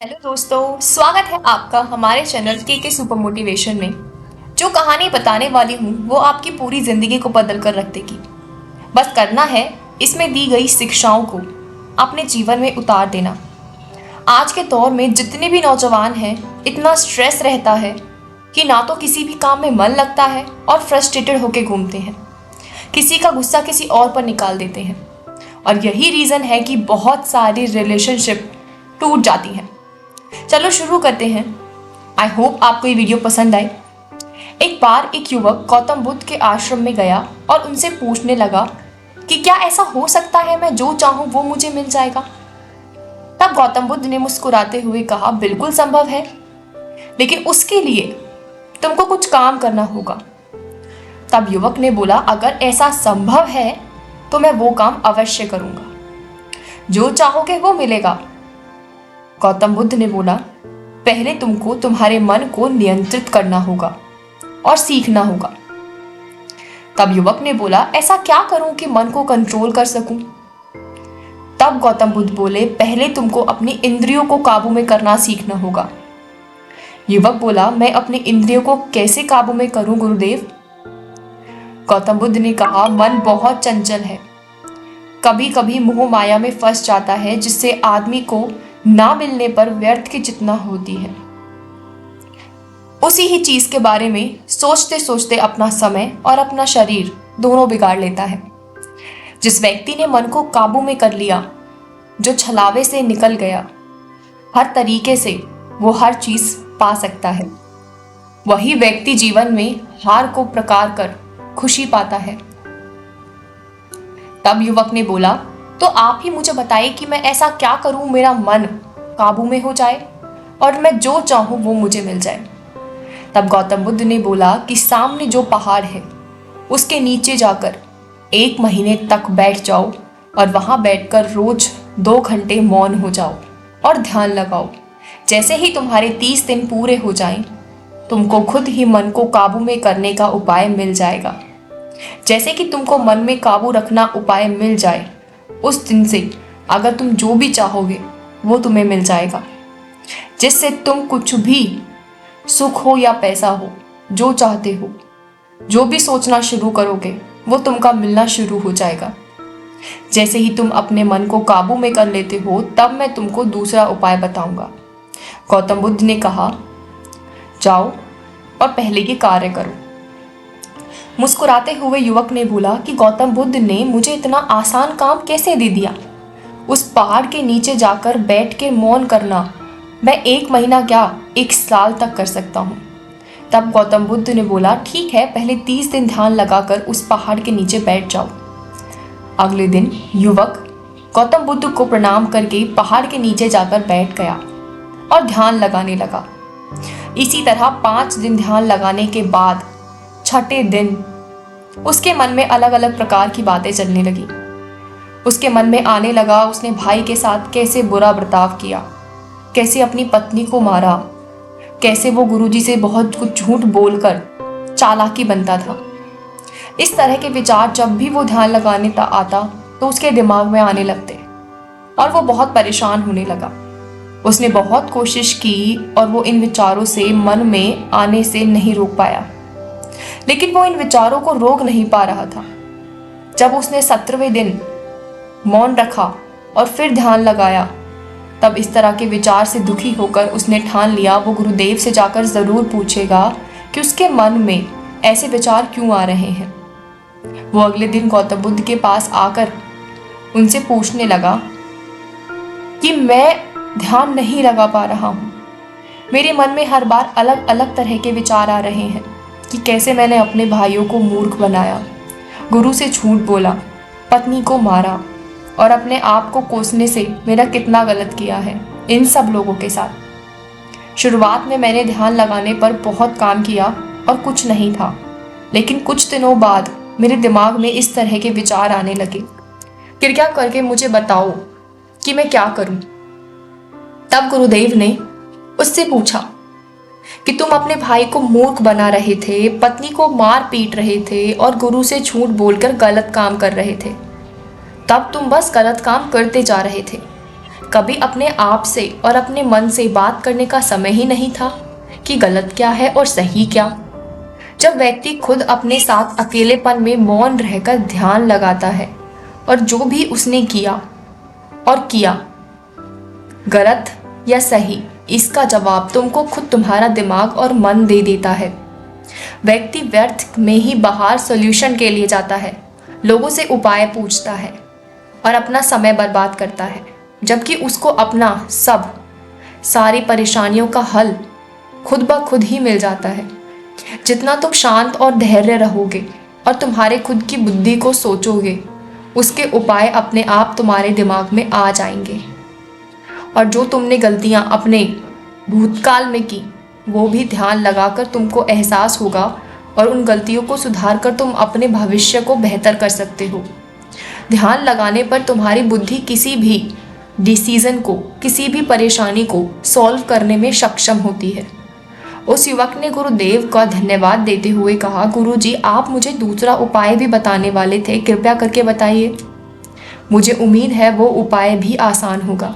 Hello दोस्तों, स्वागत है आपका हमारे चैनल के सुपर मोटिवेशन में। जो कहानी बताने वाली हूँ वो आपकी पूरी जिंदगी को बदल कर रख देगी। बस करना है इसमें दी गई शिक्षाओं को अपने जीवन में उतार देना। आज के दौर में जितने भी नौजवान हैं, इतना स्ट्रेस रहता है कि ना तो किसी भी काम में मन लगता है और फ्रस्ट्रेटेड होकर घूमते हैं। किसी का गुस्सा किसी और पर निकाल देते हैं और यही रीज़न है कि बहुत सारी रिलेशनशिप टूट जाती हैं। चलो शुरू करते हैं। आई होप आपको ये वीडियो पसंद आए। एक बार एक युवक गौतम बुद्ध के आश्रम में गया और उनसे पूछने लगा कि क्या ऐसा हो सकता है मैं जो चाहूँ वो मुझे मिल जाएगा। तब गौतम बुद्ध ने मुस्कुराते हुए कहा, बिल्कुल संभव है, लेकिन उसके लिए तुमको कुछ काम करना होगा। तब युवक ने बोला, अगर ऐसा संभव है तो मैं वो काम अवश्य करूंगा, जो चाहोगे वो मिलेगा। गौतम बुद्ध ने बोला, पहले तुमको तुम्हारे मन को नियंत्रित करना होगा और सीखना होगा। तब युवक ने बोला, ऐसा क्या करूं कि मन को कंट्रोल कर सकूं। तब गौतम बुद्ध बोले, पहले तुमको अपनी इंद्रियों को काबू में करना सीखना होगा। युवक बोला, मैं अपनी इंद्रियों को कैसे काबू में करूं गुरुदेव। गौतम बुद्ध ने कहा, मन बहुत चंचल है, कभी कभी मोह माया में फंस जाता है, जिससे आदमी को ना मिलने पर व्यर्थ की जितना होती है। उसी ही चीज के बारे में सोचते सोचते अपना समय और अपना शरीर दोनों बिगाड़ लेता है। जिस व्यक्ति ने मन को काबू में कर लिया, जो छलावे से निकल गया, हर तरीके से वो हर चीज पा सकता है। वही व्यक्ति जीवन में हार को प्रकार कर खुशी पाता है। तब युवक ने बोला, तो आप ही मुझे बताइए कि मैं ऐसा क्या करूं मेरा मन काबू में हो जाए और मैं जो चाहूं वो मुझे मिल जाए। तब गौतम बुद्ध ने बोला कि सामने जो पहाड़ है उसके नीचे जाकर 1 महीने तक बैठ जाओ और वहां बैठकर रोज 2 घंटे मौन हो जाओ और ध्यान लगाओ। जैसे ही तुम्हारे 30 दिन पूरे हो जाएं, तुमको खुद ही मन को काबू में करने का उपाय मिल जाएगा। जैसे कि तुमको मन में काबू रखना उपाय मिल जाए, उस दिन से अगर तुम जो भी चाहोगे वो तुम्हें मिल जाएगा, जिससे तुम कुछ भी, सुख हो या पैसा हो, जो चाहते हो, जो भी सोचना शुरू करोगे वो तुमका मिलना शुरू हो जाएगा। जैसे ही तुम अपने मन को काबू में कर लेते हो, तब मैं तुमको दूसरा उपाय बताऊंगा। गौतम बुद्ध ने कहा, जाओ और पहले के कार्य करो। मुस्कुराते हुए युवक ने बोला कि गौतम बुद्ध ने मुझे इतना आसान काम कैसे दे दिया। उस पहाड़ के नीचे जाकर बैठ के मौन करना मैं 1 महीना क्या 1 साल तक कर सकता हूँ। तब गौतम बुद्ध ने बोला, ठीक है, पहले 30 दिन ध्यान लगाकर उस पहाड़ के नीचे बैठ जाओ। अगले दिन युवक गौतम बुद्ध को प्रणाम करके पहाड़ के नीचे जाकर बैठ गया और ध्यान लगाने लगा। इसी तरह 5 दिन ध्यान लगाने के बाद 6ठे दिन उसके मन में अलग अलग प्रकार की बातें चलने लगी। उसके मन में आने लगा उसने भाई के साथ कैसे बुरा बर्ताव किया, कैसे अपनी पत्नी को मारा, कैसे वो गुरुजी से बहुत कुछ झूठ बोलकर चालाकी बनता था। इस तरह के विचार जब भी वो ध्यान लगाने आता तो उसके दिमाग में आने लगते और वो बहुत परेशान होने लगा। उसने बहुत कोशिश की और वो इन विचारों से मन में आने से नहीं रोक पाया, लेकिन वो इन विचारों को रोक नहीं पा रहा था। जब उसने 17वें दिन मौन रखा और फिर ध्यान लगाया, तब इस तरह के विचार से दुखी होकर उसने ठान लिया वो गुरुदेव से जाकर ज़रूर पूछेगा कि उसके मन में ऐसे विचार क्यों आ रहे हैं। वो अगले दिन गौतम बुद्ध के पास आकर उनसे पूछने लगा कि मैं ध्यान नहीं लगा पा रहा हूँ, मेरे मन में हर बार अलग अलग तरह के विचार आ रहे हैं कि कैसे मैंने अपने भाइयों को मूर्ख बनाया, गुरु से झूठ बोला, पत्नी को मारा और अपने आप को कोसने से मेरा कितना गलत किया है इन सब लोगों के साथ। शुरुआत में मैंने ध्यान लगाने पर बहुत काम किया और कुछ नहीं था, लेकिन कुछ दिनों बाद मेरे दिमाग में इस तरह के विचार आने लगे। कृपया करके मुझे बताओ कि मैं क्या करूं। तब गुरुदेव ने उससे पूछा कि तुम अपने भाई को मूर्ख बना रहे थे, पत्नी को मार पीट रहे थे और गुरु से झूठ बोलकर गलत काम कर रहे थे। तब तुम बस गलत काम करते जा रहे थे। कभी अपने आप से और अपने मन से बात करने का समय ही नहीं था कि गलत क्या है और सही क्या। जब व्यक्ति खुद अपने साथ अकेलेपन में मौन रहकर ध्यान लगाता है और जो भी उसने किया गलत या सही, इसका जवाब तुमको खुद तुम्हारा दिमाग और मन दे देता है। व्यक्ति व्यर्थ में ही बाहर सॉल्यूशन के लिए जाता है, लोगों से उपाय पूछता है और अपना समय बर्बाद करता है, जबकि उसको अपना सारी परेशानियों का हल खुद ब खुद ही मिल जाता है। जितना तुम शांत और धैर्य रहोगे और तुम्हारे खुद की बुद्धि को सोचोगे, उसके उपाय अपने आप तुम्हारे दिमाग में आ जाएंगे। और जो तुमने गलतियां अपने भूतकाल में की, वो भी ध्यान लगाकर तुमको एहसास होगा और उन गलतियों को सुधार कर तुम अपने भविष्य को बेहतर कर सकते हो। ध्यान लगाने पर तुम्हारी बुद्धि किसी भी डिसीजन को, किसी भी परेशानी को सॉल्व करने में सक्षम होती है। उस युवक ने गुरुदेव का धन्यवाद देते हुए कहा, गुरुजी, आप मुझे दूसरा उपाय भी बताने वाले थे, कृपया करके बताइए। मुझे उम्मीद है वो उपाय भी आसान होगा।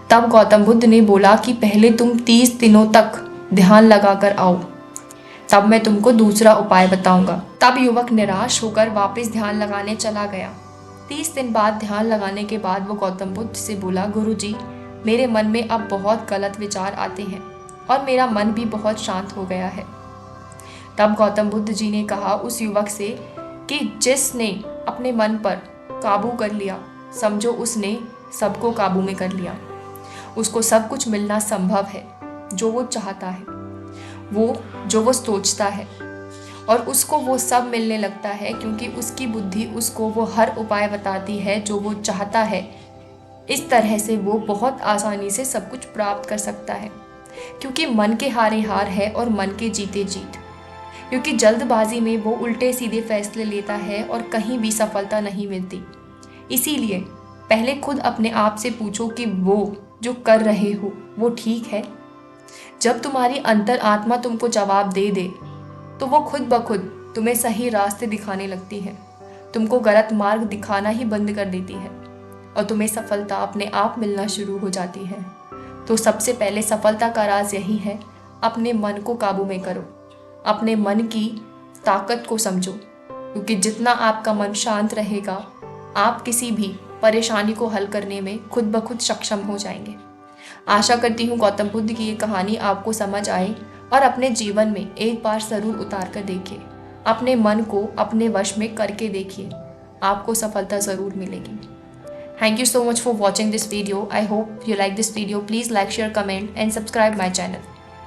तब गौतम बुद्ध ने बोला कि पहले तुम 30 दिनों तक ध्यान लगाकर आओ, तब मैं तुमको दूसरा उपाय बताऊंगा। तब युवक निराश होकर वापस ध्यान लगाने चला गया। 30 दिन बाद ध्यान लगाने के बाद वो गौतम बुद्ध से बोला, गुरुजी, मेरे मन में अब बहुत गलत विचार आते हैं और मेरा मन भी बहुत शांत हो गया है। तब गौतम बुद्ध जी ने कहा उस युवक से कि जिसने अपने मन पर काबू कर लिया, समझो उसने सबको काबू में कर लिया। उसको सब कुछ मिलना संभव है, जो वो चाहता है, जो वो सोचता है, और उसको वो सब मिलने लगता है क्योंकि उसकी बुद्धि उसको वो हर उपाय बताती है जो वो चाहता है। इस तरह से वो बहुत आसानी से सब कुछ प्राप्त कर सकता है, क्योंकि मन के हारे हार है और मन के जीते जीत। क्योंकि जल्दबाजी में वो उल्टे सीधे फैसले लेता है और कहीं भी सफलता नहीं मिलती। इसीलिए पहले खुद अपने आप से पूछो कि वो जो कर रहे हो वो ठीक है। जब तुम्हारी अंतर आत्मा तुमको जवाब दे दे तो वो खुद ब खुद तुम्हें सही रास्ते दिखाने लगती है, तुमको गलत मार्ग दिखाना ही बंद कर देती है और तुम्हें सफलता अपने आप मिलना शुरू हो जाती है। तो सबसे पहले सफलता का राज यही है, अपने मन को काबू में करो, अपने मन की ताकत को समझो, क्योंकि जितना आपका मन शांत रहेगा, आप किसी भी परेशानी को हल करने में खुद ब खुद सक्षम हो जाएंगे। आशा करती हूँ गौतम बुद्ध की ये कहानी आपको समझ आए और अपने जीवन में एक बार ज़रूर उतार कर देखिए। अपने मन को अपने वश में करके देखिए, आपको सफलता ज़रूर मिलेगी। Thank you so much for watching this video. I hope you like this video. Please like, share, comment and subscribe my channel.